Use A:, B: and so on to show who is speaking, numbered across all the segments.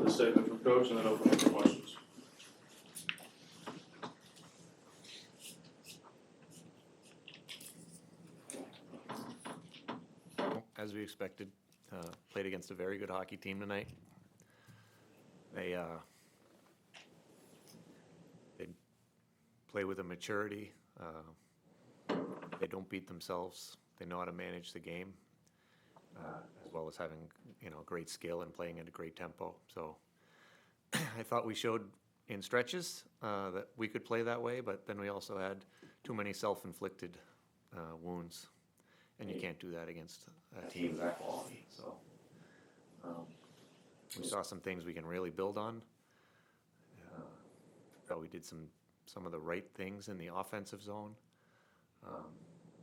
A: the statement from coach and then open up for questions.
B: As we expected, played against a very good hockey team tonight. They play with a maturity. They don't beat themselves. They know how to manage the game, as well as having great skill and playing at a great tempo. So I thought we showed in stretches that we could play that way, but then we also had too many self-inflicted wounds, and you can't do that against a team of that quality. So we saw some things we can really build on. Thought we did some of the right things in the offensive zone.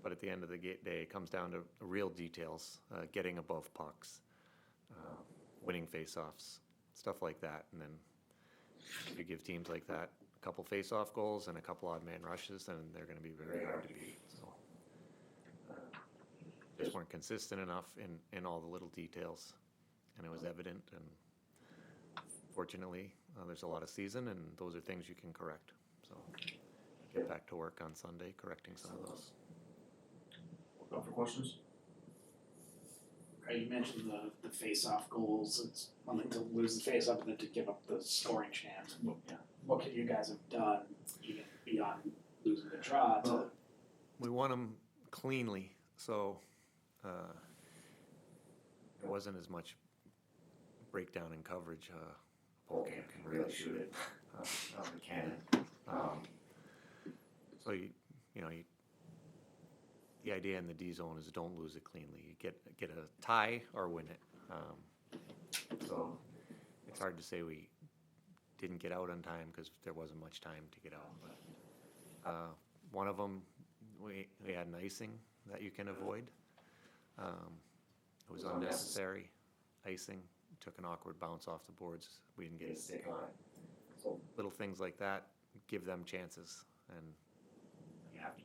B: But at the end of the day, it comes down to real details, getting above pucks, winning faceoffs, stuff like that. And then you give teams like that a couple faceoff goals and a couple odd man rushes, and they're going to be very hard to beat. So just weren't consistent enough in all the little details, and it was evident. And fortunately, there's a lot of season, and those are things you can correct. So get back to work on Sunday, correcting some of those.
A: Open up for questions.
C: Right, you mentioned the face-off goals. It's one thing to lose the face-off and then to give up the scoring chance. What could you guys have done, even beyond losing the draw?
B: We won them cleanly, so there wasn't as much breakdown in coverage. Polk can really shoot it out of the cannon. So the idea in the D zone is don't lose it cleanly. You get a tie or win it. So it's hard to say we didn't get out on time because there wasn't much time to get out. But one of them, we had an icing that you can avoid. It was unnecessary icing. Took an awkward bounce off the boards. We didn't get a stick on it. So little things like that give them chances, and you have to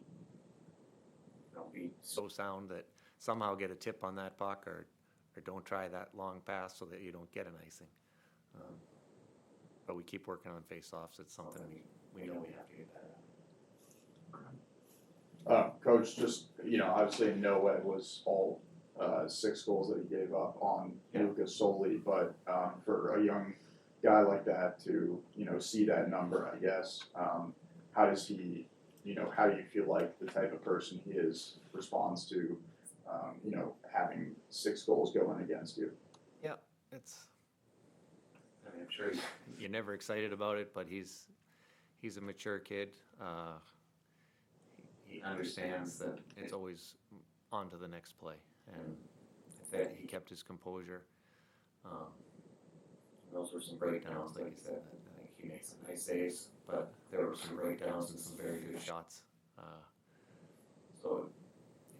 B: be so sound that somehow get a tip on that puck, or don't try that long pass so that you don't get an icing. But we keep working on face-offs. It's something we know we have to get better at.
D: Coach, just, obviously no way was all 6 goals that he gave up on Lucas solely, but for a young guy like that to, see that number, I guess, how does he, how do you feel like the type of person he is responds to, having 6 goals going against you?
B: Yeah, I'm sure you're never excited about it, but he's a mature kid. He understands that it's always on to the next play, and that he kept his composure. Those were some breakdowns, like you said. I think he made some nice saves, but there were some breakdowns and some very good shots. So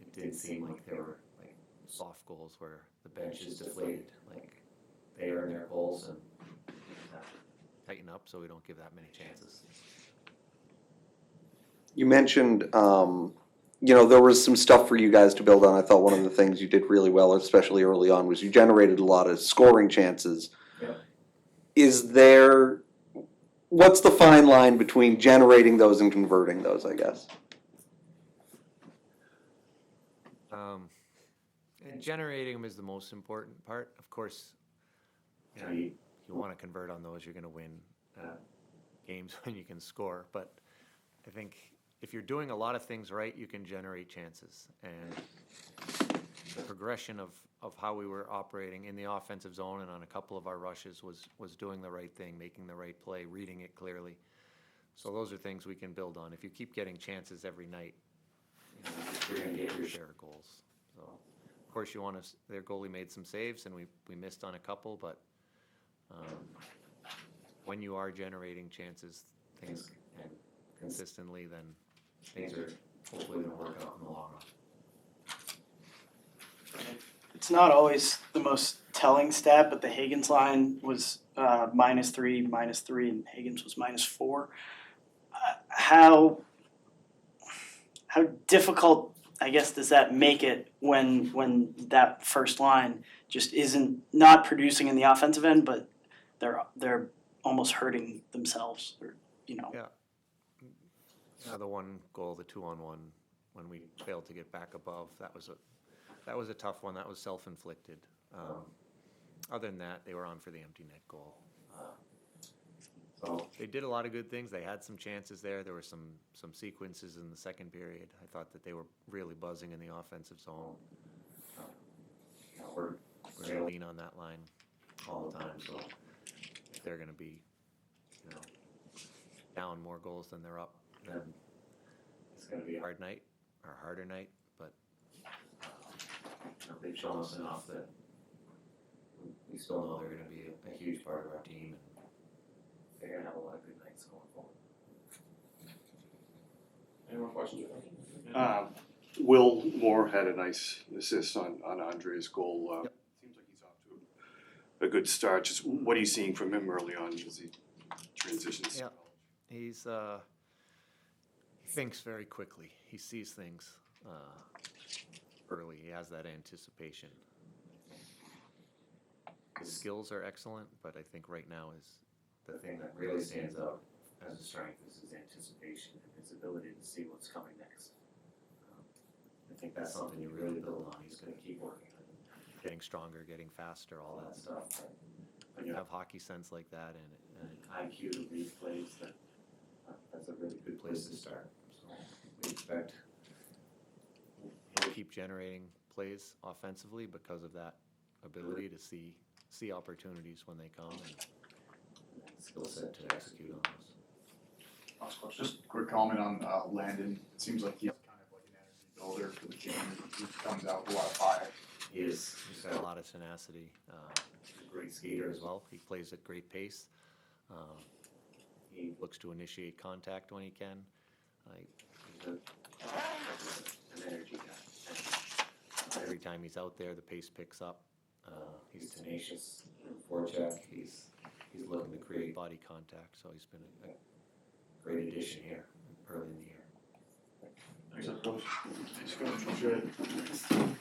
B: it did seem like they were like soft goals where the bench is deflated. Like they earn their goals and tighten up so we don't give that many chances.
E: You mentioned, there was some stuff for you guys to build on. I thought one of the things you did really well, especially early on, was you generated a lot of scoring chances. Yeah. What's the fine line between generating those and converting those, I guess?
B: And generating them is the most important part. Of course, you want to convert on those, you're going to win games when you can score. But I think if you're doing a lot of things right, you can generate chances. And the progression of how we were operating in the offensive zone and on a couple of our rushes was doing the right thing, making the right play, reading it clearly. So those are things we can build on. If you keep getting chances every night, you're going to get your share of goals. So, of course, their goalie made some saves, and we missed on a couple, but when you are generating chances, things and consistently, then things are hopefully going to work out in the long run.
F: It's not always the most telling stat, but the Higgins line was -3, and Higgins was -4. How difficult, I guess, does that make it when that first line just isn't not producing in the offensive end, but they're almost hurting themselves, or you know.
B: The one goal, the 2-on-1, when we failed to get back above, that was a tough one. That was self-inflicted. Other than that, they were on for the empty net goal. So they did a lot of good things. They had some chances there. There were some sequences in the second period. I thought that they were really buzzing in the offensive zone. We're going to lean on that line all the time. So if they're going to be, down more goals than they're up, then it's going to be a hard night or a harder night. But they've shown us enough that we still know they're going to be a huge part of our team, and they're going to have a lot of good nights going forward.
A: Any more questions?
G: Will Moore had a nice assist on Andre's goal.
B: Yep.
G: Seems like he's off to a good start. Just what are you seeing from him early on as he transitions?
B: Yeah. He's he thinks very quickly. He sees things early. He has that anticipation. His skills are excellent, but I think right now is the thing that really stands out as a strength is his anticipation and his ability to see what's coming next. I think that's something you really build on. He's going to keep working on it. Getting stronger, getting faster, all that stuff. When you have hockey sense like that and an IQ to read plays, that's a really good place to start. So we expect he'll keep generating plays offensively because of that ability to see opportunities when they come and skill set to execute on those.
D: Last question. Just a quick comment on Landon. It seems like he's kind of like an energy builder for the team. He comes out with a lot of fire.
B: He's got a lot of tenacity. He's a great skater as well. He plays at great pace. He looks to initiate contact when he can. He's an energy guy. Every time he's out there, the pace picks up. He's tenacious. Forecheck. He's looking to create body contact. So he's been a great addition here early in the year.
A: Thanks, Coach.
D: Thanks, Coach. Appreciate it.